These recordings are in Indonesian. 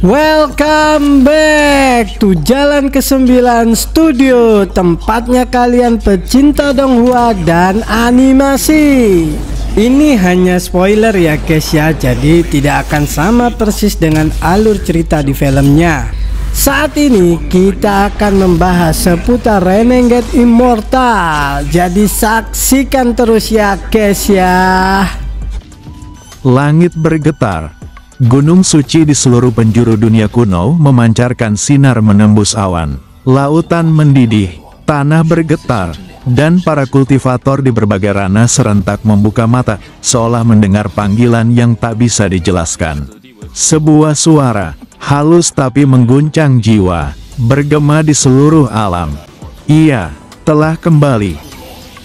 Welcome back to Jalan ke-9 Studio, tempatnya kalian pecinta donghua dan animasi. Ini hanya spoiler ya guys ya, jadi tidak akan sama persis dengan alur cerita di filmnya. Saat ini kita akan membahas seputar Renegade Immortal, jadi saksikan terus ya guys ya. Langit bergetar. Gunung suci di seluruh penjuru dunia kuno memancarkan sinar menembus awan. Lautan mendidih, tanah bergetar, dan para kultivator di berbagai ranah serentak membuka mata, seolah mendengar panggilan yang tak bisa dijelaskan. Sebuah suara, halus tapi mengguncang jiwa, bergema di seluruh alam. Ia telah kembali.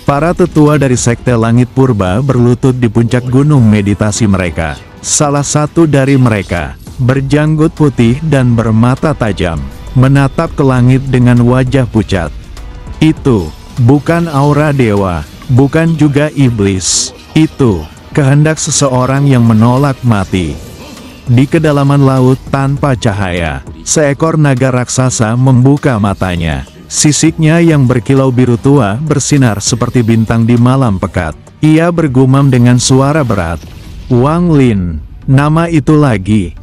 Para tetua dari Sekte Langit Purba berlutut di puncak gunung meditasi mereka. Salah satu dari mereka, berjanggut putih dan bermata tajam, menatap ke langit dengan wajah pucat. Itu bukan aura dewa, bukan juga iblis. Itu kehendak seseorang yang menolak mati. Di kedalaman laut tanpa cahaya, seekor naga raksasa membuka matanya. Sisiknya yang berkilau biru tua bersinar seperti bintang di malam pekat. Ia bergumam dengan suara berat. Wang Lin, nama itu lagi.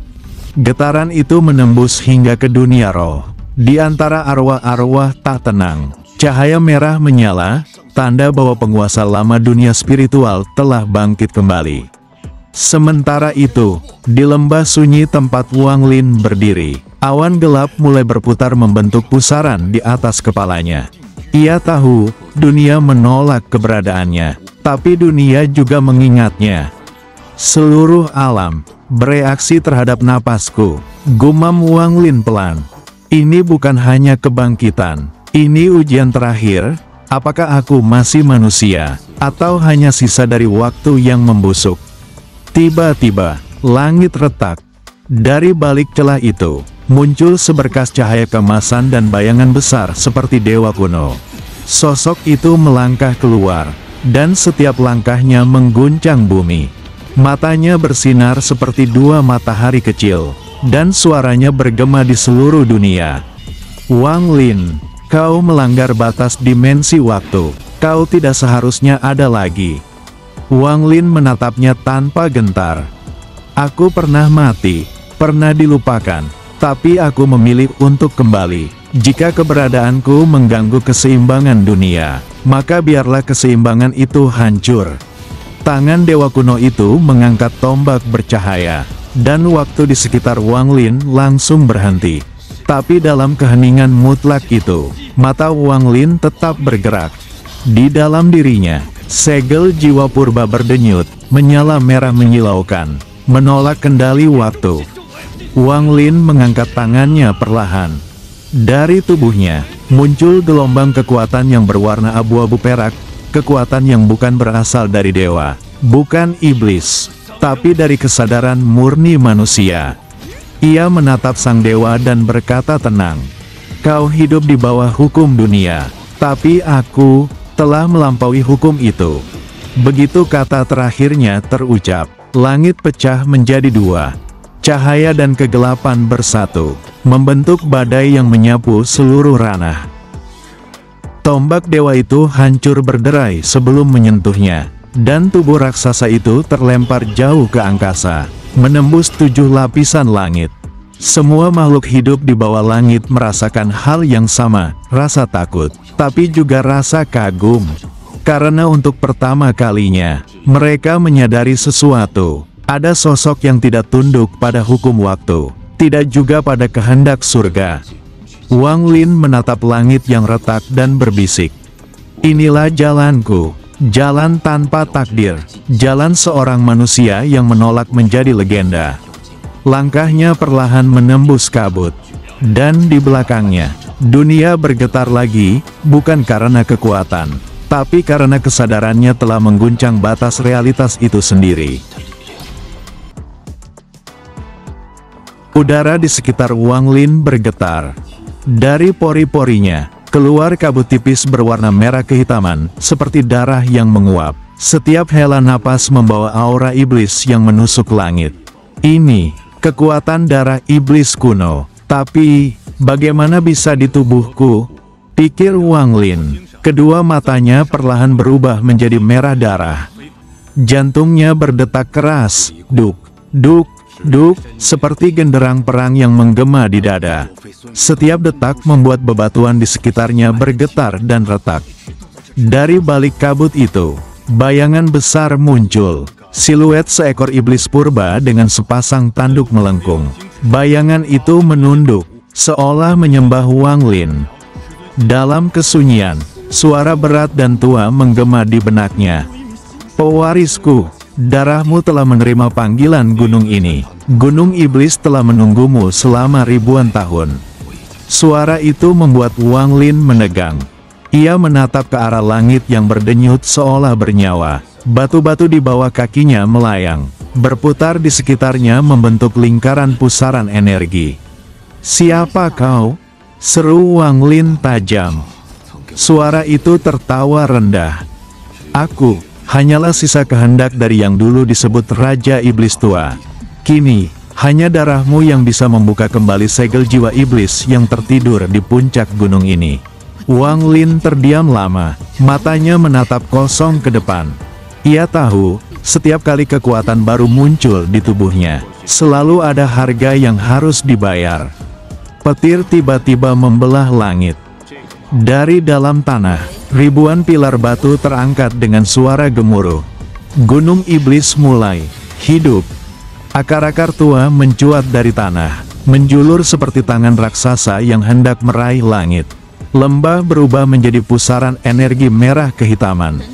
Getaran itu menembus hingga ke dunia roh. Di antara arwah-arwah tak tenang, cahaya merah menyala, tanda bahwa penguasa lama dunia spiritual telah bangkit kembali. Sementara itu, di lembah sunyi tempat Wang Lin berdiri, awan gelap mulai berputar membentuk pusaran di atas kepalanya. Ia tahu, dunia menolak keberadaannya, tapi dunia juga mengingatnya. Seluruh alam bereaksi terhadap napasku, gumam Wang Lin pelan. Ini bukan hanya kebangkitan, ini ujian terakhir. Apakah aku masih manusia, atau hanya sisa dari waktu yang membusuk? Tiba-tiba, langit retak. Dari balik celah itu, muncul seberkas cahaya kemasan dan bayangan besar seperti dewa kuno. Sosok itu melangkah keluar, dan setiap langkahnya mengguncang bumi. Matanya bersinar seperti dua matahari kecil, dan suaranya bergema di seluruh dunia. Wang Lin, kau melanggar batas dimensi waktu. Kau tidak seharusnya ada lagi. Wang Lin menatapnya tanpa gentar. Aku pernah mati, pernah dilupakan, tapi aku memilih untuk kembali. Jika keberadaanku mengganggu keseimbangan dunia, maka biarlah keseimbangan itu hancur. Tangan dewa kuno itu mengangkat tombak bercahaya, dan waktu di sekitar Wang Lin langsung berhenti. Tapi dalam keheningan mutlak itu, mata Wang Lin tetap bergerak. Di dalam dirinya, segel jiwa purba berdenyut, menyala merah menyilaukan, menolak kendali waktu. Wang Lin mengangkat tangannya perlahan. Dari tubuhnya, muncul gelombang kekuatan yang berwarna abu-abu perak. Kekuatan yang bukan berasal dari dewa, bukan iblis, tapi dari kesadaran murni manusia. Ia menatap sang dewa dan berkata tenang, "Kau hidup di bawah hukum dunia, tapi aku telah melampaui hukum itu." Begitu kata terakhirnya terucap, langit pecah menjadi dua. Cahaya dan kegelapan bersatu, membentuk badai yang menyapu seluruh ranah. Tombak dewa itu hancur berderai sebelum menyentuhnya, dan tubuh raksasa itu terlempar jauh ke angkasa, menembus 7 lapisan langit. Semua makhluk hidup di bawah langit merasakan hal yang sama, rasa takut, tapi juga rasa kagum. Karena untuk pertama kalinya, mereka menyadari sesuatu. Ada sosok yang tidak tunduk pada hukum waktu, tidak juga pada kehendak surga. Wang Lin menatap langit yang retak dan berbisik. Inilah jalanku, jalan tanpa takdir, jalan seorang manusia yang menolak menjadi legenda. Langkahnya perlahan menembus kabut, dan di belakangnya, dunia bergetar lagi, bukan karena kekuatan, tapi karena kesadarannya telah mengguncang batas realitas itu sendiri. Udara di sekitar Wang Lin bergetar. Dari pori-porinya, keluar kabut tipis berwarna merah kehitaman, seperti darah yang menguap. Setiap hela napas membawa aura iblis yang menusuk langit. Ini kekuatan darah iblis kuno. Tapi, bagaimana bisa di tubuhku? Pikir Wang Lin. Kedua matanya perlahan berubah menjadi merah darah. Jantungnya berdetak keras, duk, duk, duk, seperti genderang perang yang menggema di dada. Setiap detak membuat bebatuan di sekitarnya bergetar dan retak. Dari balik kabut itu, bayangan besar muncul. Siluet seekor iblis purba dengan sepasang tanduk melengkung. Bayangan itu menunduk, seolah menyembah Wang Lin. Dalam kesunyian, suara berat dan tua menggema di benaknya. Pewarisku, darahmu telah menerima panggilan gunung ini. Gunung iblis telah menunggumu selama ribuan tahun. Suara itu membuat Wang Lin menegang. Ia menatap ke arah langit yang berdenyut seolah bernyawa. Batu-batu di bawah kakinya melayang, berputar di sekitarnya membentuk lingkaran pusaran energi. "Siapa kau?" seru Wang Lin tajam. Suara itu tertawa rendah. "Aku hanyalah sisa kehendak dari yang dulu disebut Raja Iblis Tua. Kini, hanya darahmu yang bisa membuka kembali segel jiwa iblis yang tertidur di puncak gunung ini." Wang Lin terdiam lama, matanya menatap kosong ke depan. Ia tahu, setiap kali kekuatan baru muncul di tubuhnya, selalu ada harga yang harus dibayar. Petir tiba-tiba membelah langit. Dari dalam tanah, ribuan pilar batu terangkat dengan suara gemuruh. Gunung iblis mulai hidup. Akar-akar tua mencuat dari tanah, menjulur seperti tangan raksasa yang hendak meraih langit. Lembah berubah menjadi pusaran energi merah kehitaman.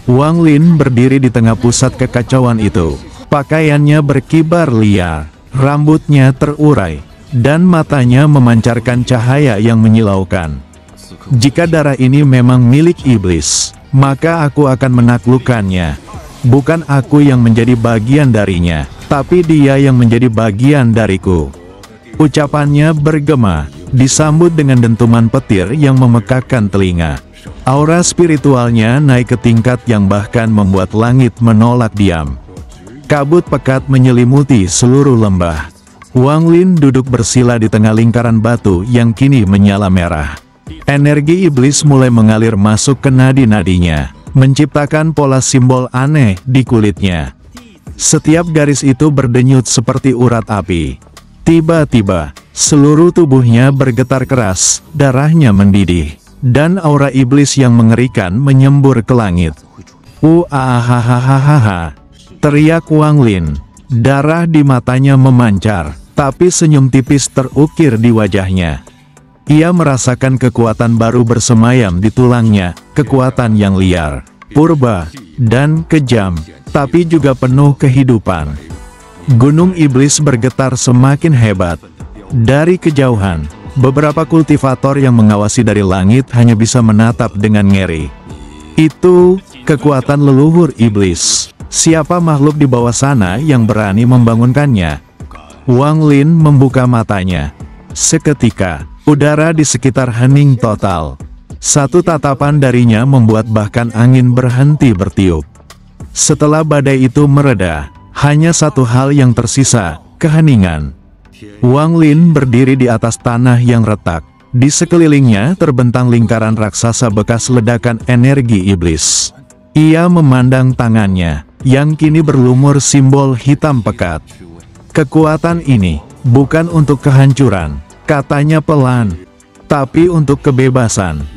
Wang Lin berdiri di tengah pusat kekacauan itu. Pakaiannya berkibar liar, rambutnya terurai, dan matanya memancarkan cahaya yang menyilaukan. "Jika darah ini memang milik iblis, maka aku akan menaklukkannya. Bukan aku yang menjadi bagian darinya, tapi dia yang menjadi bagian dariku." Ucapannya bergema, disambut dengan dentuman petir yang memekakkan telinga. Aura spiritualnya naik ke tingkat yang bahkan membuat langit menolak diam. Kabut pekat menyelimuti seluruh lembah. Wang Lin duduk bersila di tengah lingkaran batu yang kini menyala merah. Energi iblis mulai mengalir masuk ke nadi-nadinya, menciptakan pola simbol aneh di kulitnya. Setiap garis itu berdenyut seperti urat api. Tiba-tiba, seluruh tubuhnya bergetar keras, darahnya mendidih, dan aura iblis yang mengerikan menyembur ke langit. "Uahahahaha!" teriak Wang Lin. Darah di matanya memancar, tapi senyum tipis terukir di wajahnya. Ia merasakan kekuatan baru bersemayam di tulangnya, kekuatan yang liar, purba, dan kejam, tapi juga penuh kehidupan. Gunung iblis bergetar semakin hebat. Dari kejauhan, beberapa kultivator yang mengawasi dari langit hanya bisa menatap dengan ngeri. Itu kekuatan leluhur iblis. Siapa makhluk di bawah sana yang berani membangunkannya? Wang Lin membuka matanya. Seketika, udara di sekitar hening total. Satu tatapan darinya membuat bahkan angin berhenti bertiup. Setelah badai itu mereda, hanya satu hal yang tersisa, keheningan. Wang Lin berdiri di atas tanah yang retak. Di sekelilingnya terbentang lingkaran raksasa bekas ledakan energi iblis. Ia memandang tangannya, yang kini berlumur simbol hitam pekat. "Kekuatan ini, bukan untuk kehancuran," katanya pelan, "tapi untuk kebebasan."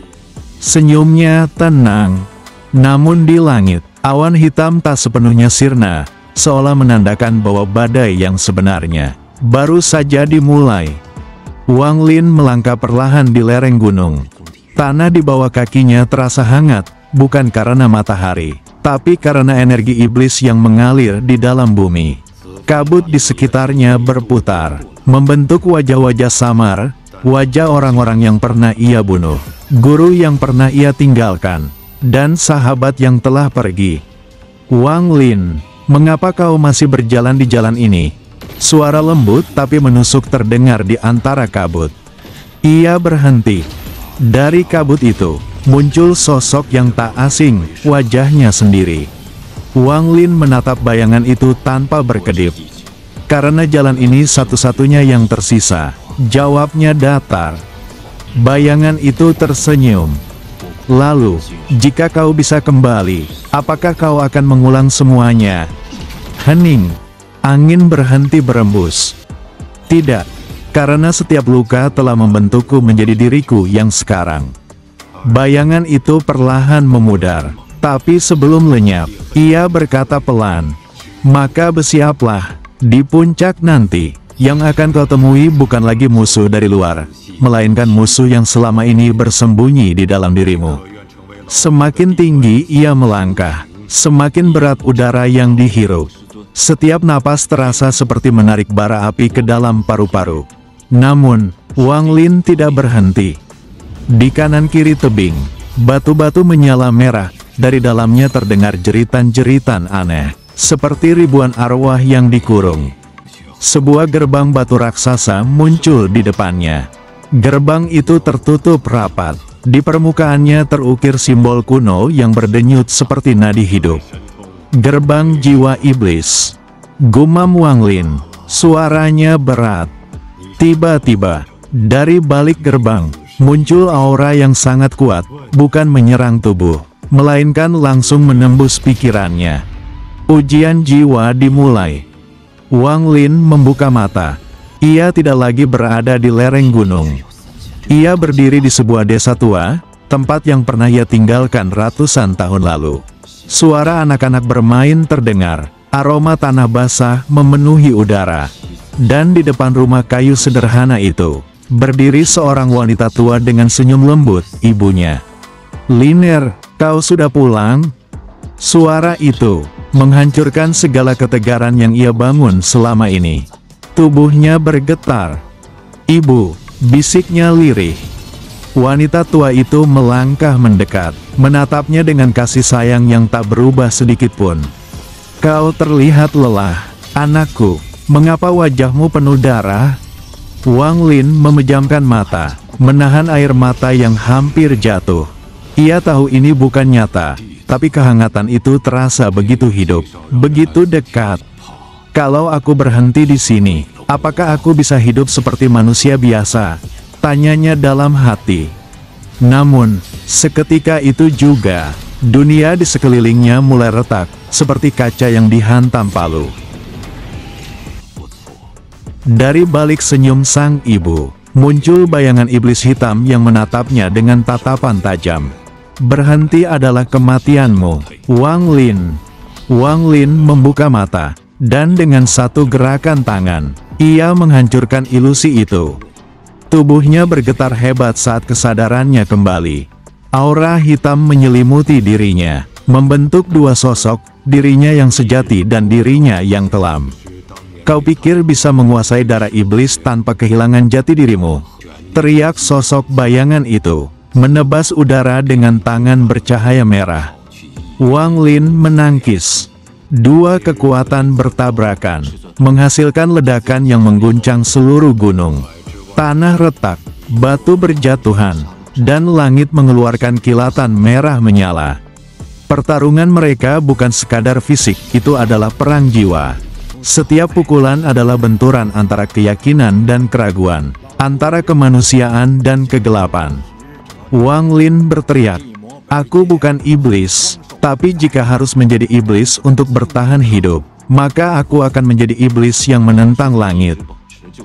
Senyumnya tenang. Namun di langit, awan hitam tak sepenuhnya sirna, seolah menandakan bahwa badai yang sebenarnya baru saja dimulai. Wang Lin melangkah perlahan di lereng gunung. Tanah di bawah kakinya terasa hangat, bukan karena matahari, tapi karena energi iblis yang mengalir di dalam bumi. Kabut di sekitarnya berputar, membentuk wajah-wajah samar, wajah orang-orang yang pernah ia bunuh, guru yang pernah ia tinggalkan, dan sahabat yang telah pergi. "Wang Lin, mengapa kau masih berjalan di jalan ini?" Suara lembut tapi menusuk terdengar di antara kabut. Ia berhenti. Dari kabut itu, muncul sosok yang tak asing, wajahnya sendiri. Wang Lin menatap bayangan itu tanpa berkedip. Karena jalan ini satu-satunya yang tersisa. Jawabnya datar. Bayangan itu tersenyum. Lalu, jika kau bisa kembali, apakah kau akan mengulang semuanya? Hening. Angin berhenti berembus. Tidak, karena setiap luka telah membentukku menjadi diriku yang sekarang. Bayangan itu perlahan memudar. Tapi sebelum lenyap, ia berkata pelan, maka bersiaplah, di puncak nanti, yang akan kau temui bukan lagi musuh dari luar, melainkan musuh yang selama ini bersembunyi di dalam dirimu. Semakin tinggi ia melangkah, semakin berat udara yang dihirup. Setiap napas terasa seperti menarik bara api ke dalam paru-paru. Namun, Wang Lin tidak berhenti. Di kanan kiri tebing, batu-batu menyala merah. Dari dalamnya terdengar jeritan-jeritan aneh, seperti ribuan arwah yang dikurung. Sebuah gerbang batu raksasa muncul di depannya. Gerbang itu tertutup rapat. Di permukaannya terukir simbol kuno yang berdenyut seperti nadi hidup. Gerbang jiwa iblis. Gumam Wang Lin. Suaranya berat. Tiba-tiba, dari balik gerbang, muncul aura yang sangat kuat, bukan menyerang tubuh, melainkan langsung menembus pikirannya. Ujian jiwa dimulai. Wang Lin membuka mata. Ia tidak lagi berada di lereng gunung. Ia berdiri di sebuah desa tua, tempat yang pernah ia tinggalkan ratusan tahun lalu. Suara anak-anak bermain terdengar, aroma tanah basah memenuhi udara. Dan di depan rumah kayu sederhana itu, berdiri seorang wanita tua dengan senyum lembut, ibunya. "Liner, kau sudah pulang?" Suara itu menghancurkan segala ketegaran yang ia bangun selama ini. Tubuhnya bergetar. "Ibu," bisiknya lirih. Wanita tua itu melangkah mendekat, menatapnya dengan kasih sayang yang tak berubah sedikitpun. "Kau terlihat lelah, anakku. Mengapa wajahmu penuh darah?" Wang Lin memejamkan mata, menahan air mata yang hampir jatuh. Ia tahu ini bukan nyata, tapi kehangatan itu terasa begitu hidup, begitu dekat. "Kalau aku berhenti di sini, apakah aku bisa hidup seperti manusia biasa?" tanyanya dalam hati. Namun, seketika itu juga, dunia di sekelilingnya mulai retak, seperti kaca yang dihantam palu. Dari balik senyum sang ibu, muncul bayangan iblis hitam yang menatapnya dengan tatapan tajam. "Berhenti adalah kematianmu, Wang Lin." Wang Lin membuka mata, dan dengan satu gerakan tangan, ia menghancurkan ilusi itu. Tubuhnya bergetar hebat saat kesadarannya kembali. Aura hitam menyelimuti dirinya, membentuk dua sosok, dirinya yang sejati dan dirinya yang kelam. "Kau pikir bisa menguasai darah iblis tanpa kehilangan jati dirimu?" teriak sosok bayangan itu, menebas udara dengan tangan bercahaya merah. Wang Lin menangkis. Dua kekuatan bertabrakan, menghasilkan ledakan yang mengguncang seluruh gunung. Tanah retak, batu berjatuhan, dan langit mengeluarkan kilatan merah menyala. Pertarungan mereka bukan sekadar fisik, itu adalah perang jiwa. Setiap pukulan adalah benturan antara keyakinan dan keraguan, antara kemanusiaan dan kegelapan. Wang Lin berteriak, "Aku bukan iblis, tapi jika harus menjadi iblis untuk bertahan hidup, maka aku akan menjadi iblis yang menentang langit."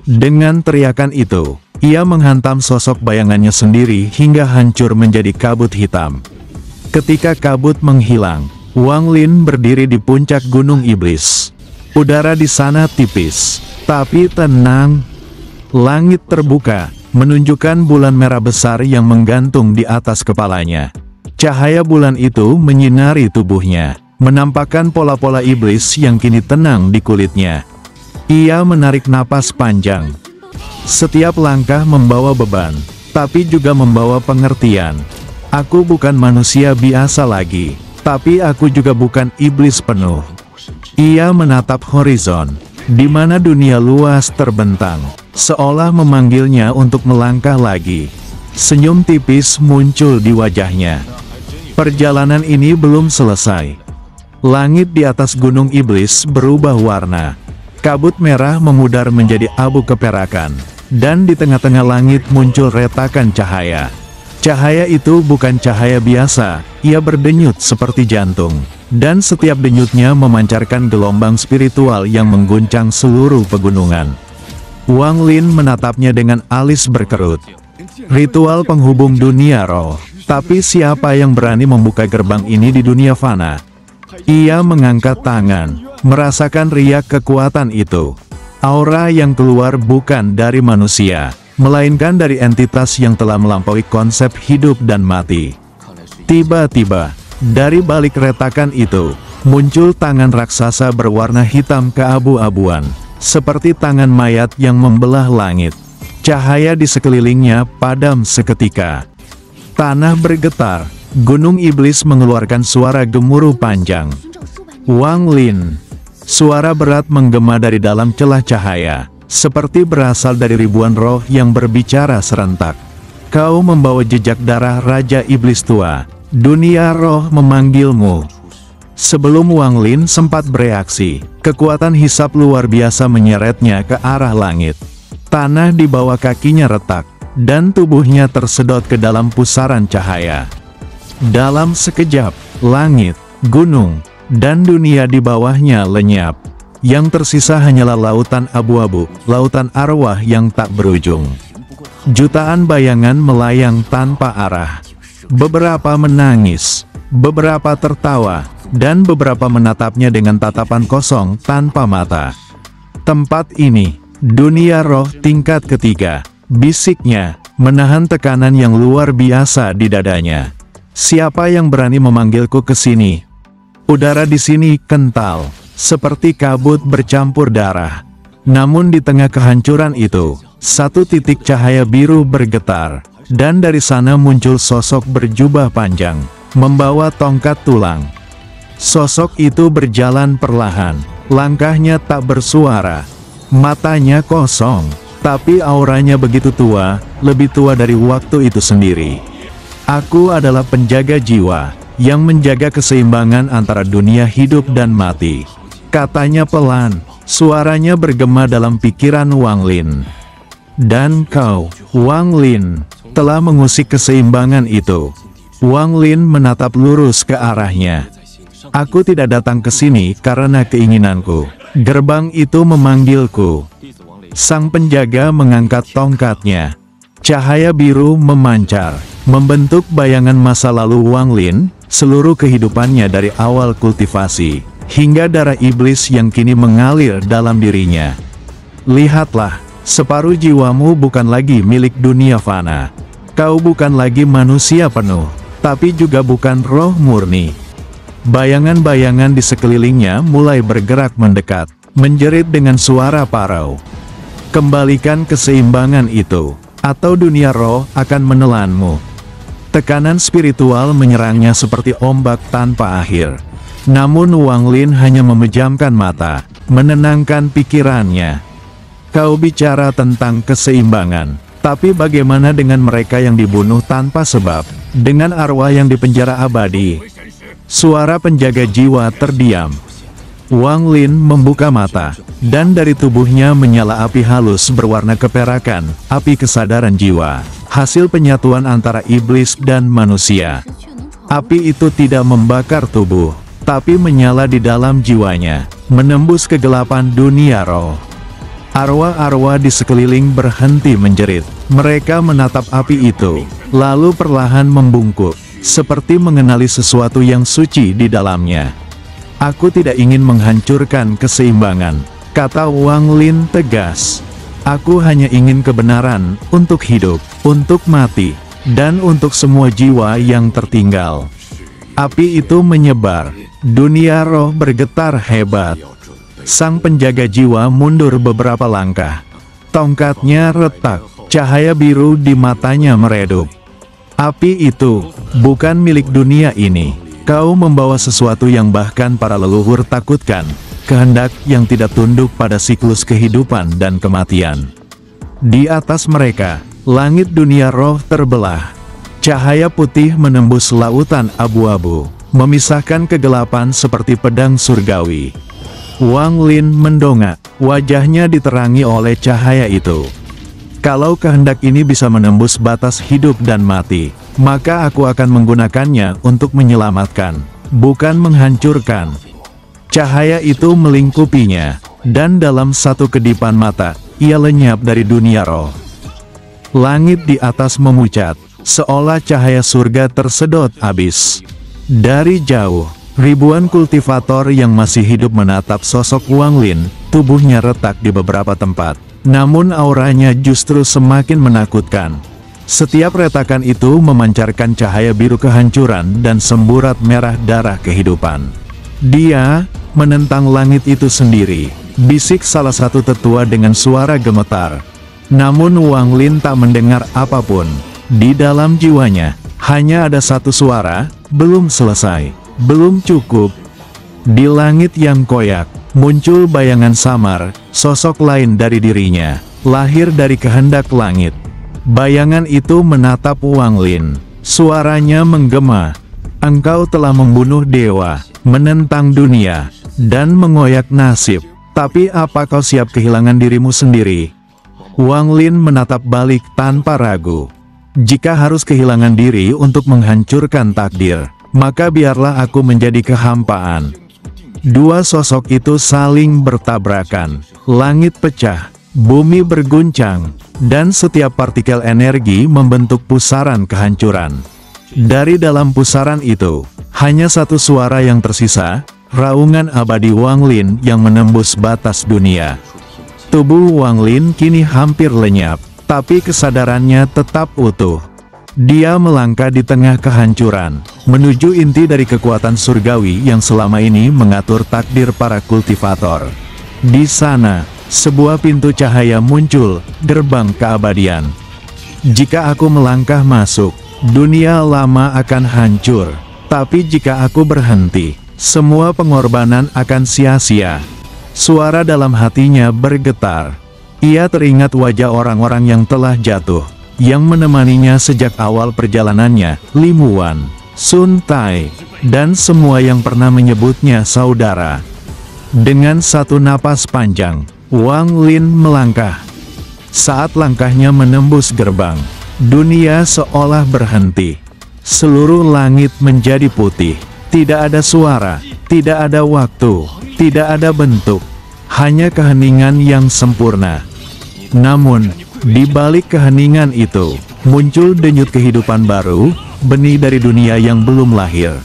Dengan teriakan itu, ia menghantam sosok bayangannya sendiri hingga hancur menjadi kabut hitam. Ketika kabut menghilang, Wang Lin berdiri di puncak gunung iblis. Udara di sana tipis, tapi tenang. Langit terbuka, menunjukkan bulan merah besar yang menggantung di atas kepalanya. Cahaya bulan itu menyinari tubuhnya, menampakkan pola-pola iblis yang kini tenang di kulitnya. Ia menarik napas panjang. Setiap langkah membawa beban, tapi juga membawa pengertian. "Aku bukan manusia biasa lagi, tapi aku juga bukan iblis penuh." Ia menatap horizon, di mana dunia luas terbentang, seolah memanggilnya untuk melangkah lagi. Senyum tipis muncul di wajahnya. Perjalanan ini belum selesai. Langit di atas gunung iblis berubah warna. Kabut merah memudar menjadi abu keperakan, dan di tengah-tengah langit muncul retakan cahaya. Cahaya itu bukan cahaya biasa, ia berdenyut seperti jantung, dan setiap denyutnya memancarkan gelombang spiritual yang mengguncang seluruh pegunungan. Wang Lin menatapnya dengan alis berkerut. Ritual penghubung dunia roh. Tapi siapa yang berani membuka gerbang ini di dunia fana? Ia mengangkat tangan, merasakan riak kekuatan itu. Aura yang keluar bukan dari manusia, melainkan dari entitas yang telah melampaui konsep hidup dan mati. Tiba-tiba, dari balik retakan itu, muncul tangan raksasa berwarna hitam keabu-abuan, seperti tangan mayat yang membelah langit. Cahaya di sekelilingnya padam seketika. Tanah bergetar, gunung iblis mengeluarkan suara gemuruh panjang. Wang Lin. Suara berat menggema dari dalam celah cahaya, seperti berasal dari ribuan roh yang berbicara serentak. Kau membawa jejak darah Raja Iblis Tua. Dunia roh memanggilmu. Sebelum Wang Lin sempat bereaksi, kekuatan hisap luar biasa menyeretnya ke arah langit. Tanah di bawah kakinya retak, dan tubuhnya tersedot ke dalam pusaran cahaya. Dalam sekejap, langit, gunung, dan dunia di bawahnya lenyap. Yang tersisa hanyalah lautan abu-abu, lautan arwah yang tak berujung. Jutaan bayangan melayang tanpa arah. Beberapa menangis, beberapa tertawa, dan beberapa menatapnya dengan tatapan kosong tanpa mata. Tempat ini, dunia roh tingkat ketiga. Bisiknya, menahan tekanan yang luar biasa di dadanya. Siapa yang berani memanggilku ke sini? Udara di sini kental, seperti kabut bercampur darah. Namun di tengah kehancuran itu, satu titik cahaya biru bergetar, dan dari sana muncul sosok berjubah panjang, membawa tongkat tulang. Sosok itu berjalan perlahan, langkahnya tak bersuara, matanya kosong. Tapi auranya begitu tua, lebih tua dari waktu itu sendiri. Aku adalah penjaga jiwa, yang menjaga keseimbangan antara dunia hidup dan mati. Katanya pelan, suaranya bergema dalam pikiran Wang Lin. Dan kau, Wang Lin, telah mengusik keseimbangan itu. Wang Lin menatap lurus ke arahnya. Aku tidak datang ke sini karena keinginanku. Gerbang itu memanggilku. Sang penjaga mengangkat tongkatnya. Cahaya biru memancar, membentuk bayangan masa lalu Wang Lin, seluruh kehidupannya dari awal kultivasi, hingga darah iblis yang kini mengalir dalam dirinya. Lihatlah, separuh jiwamu bukan lagi milik dunia fana. Kau bukan lagi manusia penuh, tapi juga bukan roh murni. Bayangan-bayangan di sekelilingnya mulai bergerak mendekat, menjerit dengan suara parau. Kembalikan keseimbangan itu, atau dunia roh akan menelanmu. Tekanan spiritual menyerangnya seperti ombak tanpa akhir. Namun Wang Lin hanya memejamkan mata, menenangkan pikirannya. Kau bicara tentang keseimbangan, tapi bagaimana dengan mereka yang dibunuh tanpa sebab, dengan arwah yang dipenjara abadi? Suara penjaga jiwa terdiam. Wang Lin membuka mata, dan dari tubuhnya menyala api halus berwarna keperakan, api kesadaran jiwa, hasil penyatuan antara iblis dan manusia. Api itu tidak membakar tubuh, tapi menyala di dalam jiwanya, menembus kegelapan dunia roh. Arwah-arwah di sekeliling berhenti menjerit. Mereka menatap api itu, lalu perlahan membungkuk, seperti mengenali sesuatu yang suci di dalamnya. Aku tidak ingin menghancurkan keseimbangan, kata Wang Lin tegas. Aku hanya ingin kebenaran, untuk hidup, untuk mati, dan untuk semua jiwa yang tertinggal. Api itu menyebar, dunia roh bergetar hebat. Sang penjaga jiwa mundur beberapa langkah. Tongkatnya retak, cahaya biru di matanya meredup. Api itu bukan milik dunia ini. Kau membawa sesuatu yang bahkan para leluhur takutkan, kehendak yang tidak tunduk pada siklus kehidupan dan kematian. Di atas mereka, langit dunia roh terbelah. Cahaya putih menembus lautan abu-abu, memisahkan kegelapan seperti pedang surgawi. Wang Lin mendongak, wajahnya diterangi oleh cahaya itu. Kalau kehendak ini bisa menembus batas hidup dan mati, maka aku akan menggunakannya untuk menyelamatkan, bukan menghancurkan. Cahaya itu melingkupinya, dan dalam satu kedipan mata, ia lenyap dari dunia roh. Langit di atas memucat, seolah cahaya surga tersedot habis. Dari jauh, ribuan kultivator yang masih hidup menatap sosok Wang Lin, tubuhnya retak di beberapa tempat. Namun auranya justru semakin menakutkan. Setiap retakan itu memancarkan cahaya biru kehancuran dan semburat merah darah kehidupan. Dia menentang langit itu sendiri, bisik salah satu tetua dengan suara gemetar. Namun Wang Lin tak mendengar apapun. Di dalam jiwanya, hanya ada satu suara, belum selesai, belum cukup. Di langit yang koyak, muncul bayangan samar, sosok lain dari dirinya, lahir dari kehendak langit. Bayangan itu menatap Wang Lin. Suaranya menggema, "Engkau telah membunuh dewa, menentang dunia, dan mengoyak nasib. Tapi apa kau siap kehilangan dirimu sendiri?" Wang Lin menatap balik tanpa ragu. "Jika harus kehilangan diri untuk menghancurkan takdir, maka biarlah aku menjadi kehampaan." Dua sosok itu saling bertabrakan. Langit pecah, bumi berguncang, dan setiap partikel energi membentuk pusaran kehancuran. Dari dalam pusaran itu, hanya satu suara yang tersisa, raungan abadi Wang Lin yang menembus batas dunia. Tubuh Wang Lin kini hampir lenyap, tapi kesadarannya tetap utuh. Dia melangkah di tengah kehancuran, menuju inti dari kekuatan surgawi yang selama ini mengatur takdir para kultivator. Di sana, sebuah pintu cahaya muncul, gerbang keabadian. Jika aku melangkah masuk, dunia lama akan hancur. Tapi jika aku berhenti, semua pengorbanan akan sia-sia. Suara dalam hatinya bergetar. Ia teringat wajah orang-orang yang telah jatuh, yang menemaninya sejak awal perjalanannya, Lim Wuan, Sun Tai, dan semua yang pernah menyebutnya saudara. Dengan satu napas panjang, Wang Lin melangkah. Saat langkahnya menembus gerbang, dunia seolah berhenti. Seluruh langit menjadi putih. Tidak ada suara, tidak ada waktu, tidak ada bentuk, hanya keheningan yang sempurna. Namun, di balik keheningan itu, muncul denyut kehidupan baru, benih dari dunia yang belum lahir.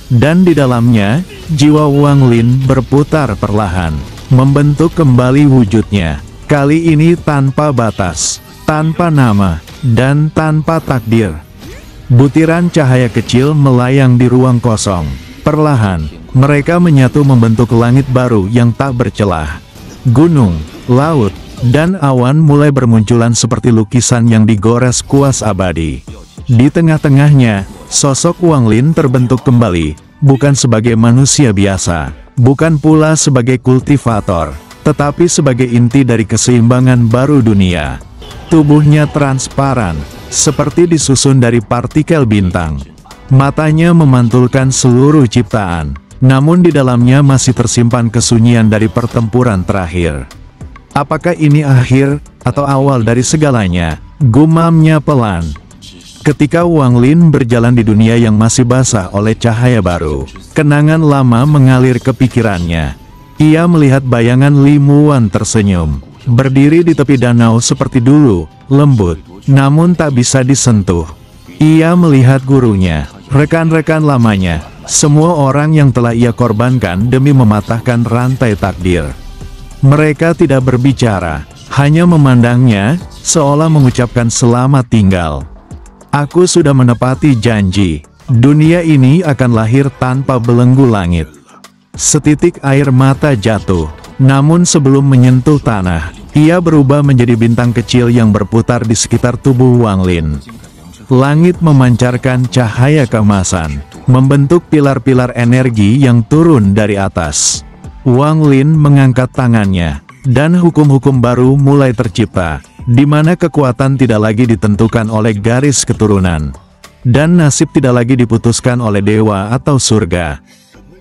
Dan di dalamnya, jiwa Wang Lin berputar perlahan, membentuk kembali wujudnya. Kali ini tanpa batas, tanpa nama, dan tanpa takdir. Butiran cahaya kecil melayang di ruang kosong. Perlahan, mereka menyatu membentuk langit baru yang tak bercelah. Gunung, laut, dan awan mulai bermunculan seperti lukisan yang digores kuas abadi. Di tengah-tengahnya, sosok Wang Lin terbentuk kembali, bukan sebagai manusia biasa, bukan pula sebagai kultivator, tetapi sebagai inti dari keseimbangan baru dunia. Tubuhnya transparan, seperti disusun dari partikel bintang. Matanya memantulkan seluruh ciptaan, namun di dalamnya masih tersimpan kesunyian dari pertempuran terakhir. Apakah ini akhir, atau awal dari segalanya? Gumamnya pelan. Ketika Wang Lin berjalan di dunia yang masih basah oleh cahaya baru, kenangan lama mengalir ke pikirannya. Ia melihat bayangan Lim Wuan tersenyum, berdiri di tepi danau seperti dulu, lembut, namun tak bisa disentuh. Ia melihat gurunya, rekan-rekan lamanya, semua orang yang telah ia korbankan demi mematahkan rantai takdir. Mereka tidak berbicara, hanya memandangnya, seolah mengucapkan selamat tinggal. Aku sudah menepati janji, dunia ini akan lahir tanpa belenggu langit. Setitik air mata jatuh, namun sebelum menyentuh tanah, ia berubah menjadi bintang kecil yang berputar di sekitar tubuh Wang Lin. Langit memancarkan cahaya keemasan, membentuk pilar-pilar energi yang turun dari atas. Wang Lin mengangkat tangannya, dan hukum-hukum baru mulai tercipta, di mana kekuatan tidak lagi ditentukan oleh garis keturunan, dan nasib tidak lagi diputuskan oleh dewa atau surga.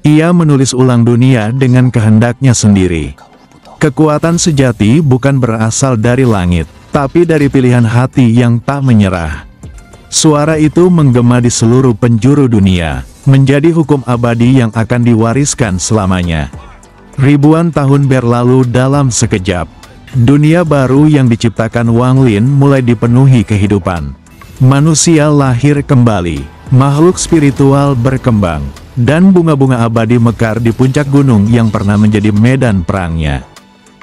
Ia menulis ulang dunia dengan kehendaknya sendiri. Kekuatan sejati bukan berasal dari langit, tapi dari pilihan hati yang tak menyerah. Suara itu menggema di seluruh penjuru dunia, menjadi hukum abadi yang akan diwariskan selamanya. Ribuan tahun berlalu dalam sekejap. Dunia baru yang diciptakan Wang Lin mulai dipenuhi kehidupan. Manusia lahir kembali, makhluk spiritual berkembang, dan bunga-bunga abadi mekar di puncak gunung yang pernah menjadi medan perangnya.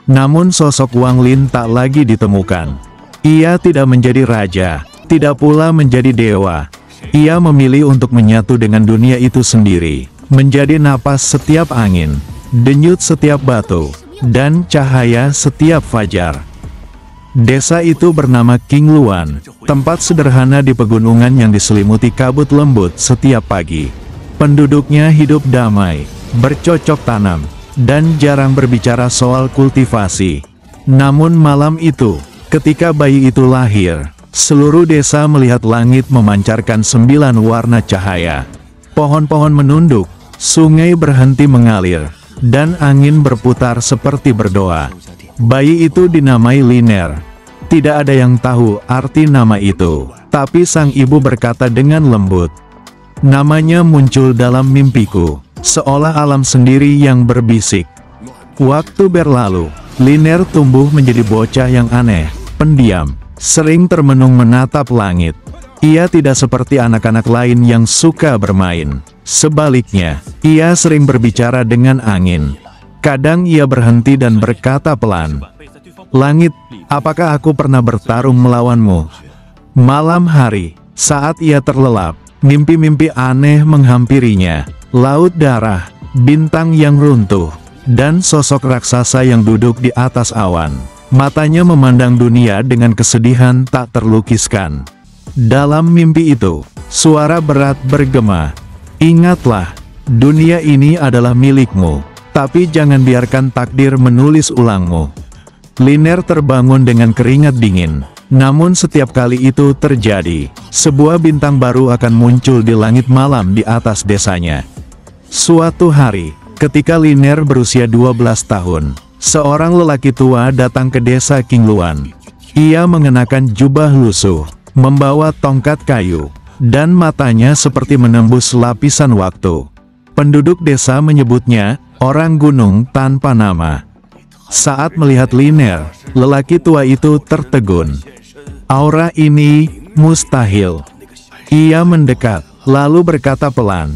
Namun sosok Wang Lin tak lagi ditemukan. Ia tidak menjadi raja, tidak pula menjadi dewa. Ia memilih untuk menyatu dengan dunia itu sendiri, menjadi napas setiap angin, denyut setiap batu, dan cahaya setiap fajar. Desa itu bernama King Luan, tempat sederhana di pegunungan yang diselimuti kabut lembut setiap pagi. Penduduknya hidup damai, bercocok tanam, dan jarang berbicara soal kultivasi. Namun malam itu, ketika bayi itu lahir, seluruh desa melihat langit memancarkan 9 warna cahaya. Pohon-pohon menunduk, sungai berhenti mengalir, dan angin berputar seperti berdoa. Bayi itu dinamai Liner. Tidak ada yang tahu arti nama itu, tapi sang ibu berkata dengan lembut, "Namanya muncul dalam mimpiku, seolah alam sendiri yang berbisik." Waktu berlalu, Liner tumbuh menjadi bocah yang aneh, pendiam, sering termenung menatap langit. Ia tidak seperti anak-anak lain yang suka bermain. Sebaliknya, ia sering berbicara dengan angin. Kadang ia berhenti dan berkata pelan, "Langit, apakah aku pernah bertarung melawanmu?" Malam hari, saat ia terlelap, mimpi-mimpi aneh menghampirinya. Laut darah, bintang yang runtuh, dan sosok raksasa yang duduk di atas awan. Matanya memandang dunia dengan kesedihan tak terlukiskan. Dalam mimpi itu, suara berat bergema, "Ingatlah, dunia ini adalah milikmu, tapi jangan biarkan takdir menulis ulangmu." Liner terbangun dengan keringat dingin. Namun setiap kali itu terjadi, sebuah bintang baru akan muncul di langit malam di atas desanya. Suatu hari, ketika Liner berusia 12 tahun, seorang lelaki tua datang ke desa King Luan. Ia mengenakan jubah lusuh, membawa tongkat kayu, dan matanya seperti menembus lapisan waktu. Penduduk desa menyebutnya orang gunung tanpa nama. Saat melihat Liner, lelaki tua itu tertegun. Aura ini mustahil. Ia mendekat, lalu berkata pelan,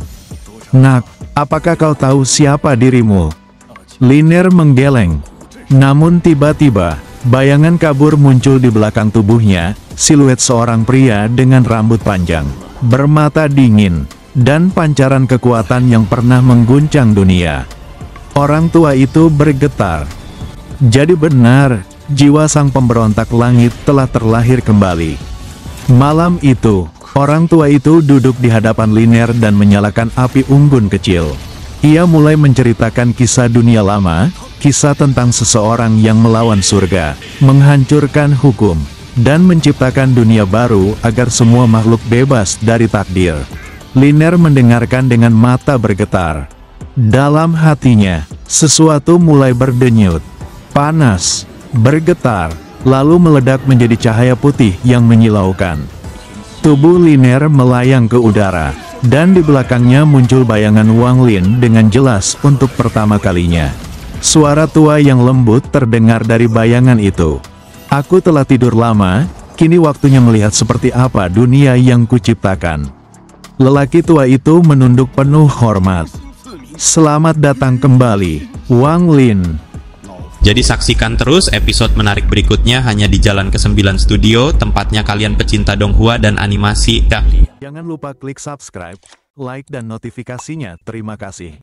"Nak, apakah kau tahu siapa dirimu?" Liner menggeleng. Namun tiba-tiba, bayangan kabur muncul di belakang tubuhnya, siluet seorang pria dengan rambut panjang, bermata dingin, dan pancaran kekuatan yang pernah mengguncang dunia. Orang tua itu bergetar. Jadi benar, jiwa sang pemberontak langit telah terlahir kembali. Malam itu, orang tua itu duduk di hadapan Liner dan menyalakan api unggun kecil. Ia mulai menceritakan kisah dunia lama, kisah tentang seseorang yang melawan surga, menghancurkan hukum, dan menciptakan dunia baru agar semua makhluk bebas dari takdir. Liner mendengarkan dengan mata bergetar. Dalam hatinya, sesuatu mulai berdenyut. Panas, bergetar, lalu meledak menjadi cahaya putih yang menyilaukan. Tubuh Liner melayang ke udara, dan di belakangnya muncul bayangan Wang Lin dengan jelas untuk pertama kalinya. Suara tua yang lembut terdengar dari bayangan itu. "Aku telah tidur lama, kini waktunya melihat seperti apa dunia yang kuciptakan." Lelaki tua itu menunduk penuh hormat. "Selamat datang kembali, Wang Lin." Jadi saksikan terus episode menarik berikutnya hanya di Jalan ke-9 Studio, tempatnya kalian pecinta donghua dan animasi. Jangan lupa klik subscribe, like dan notifikasinya. Terima kasih.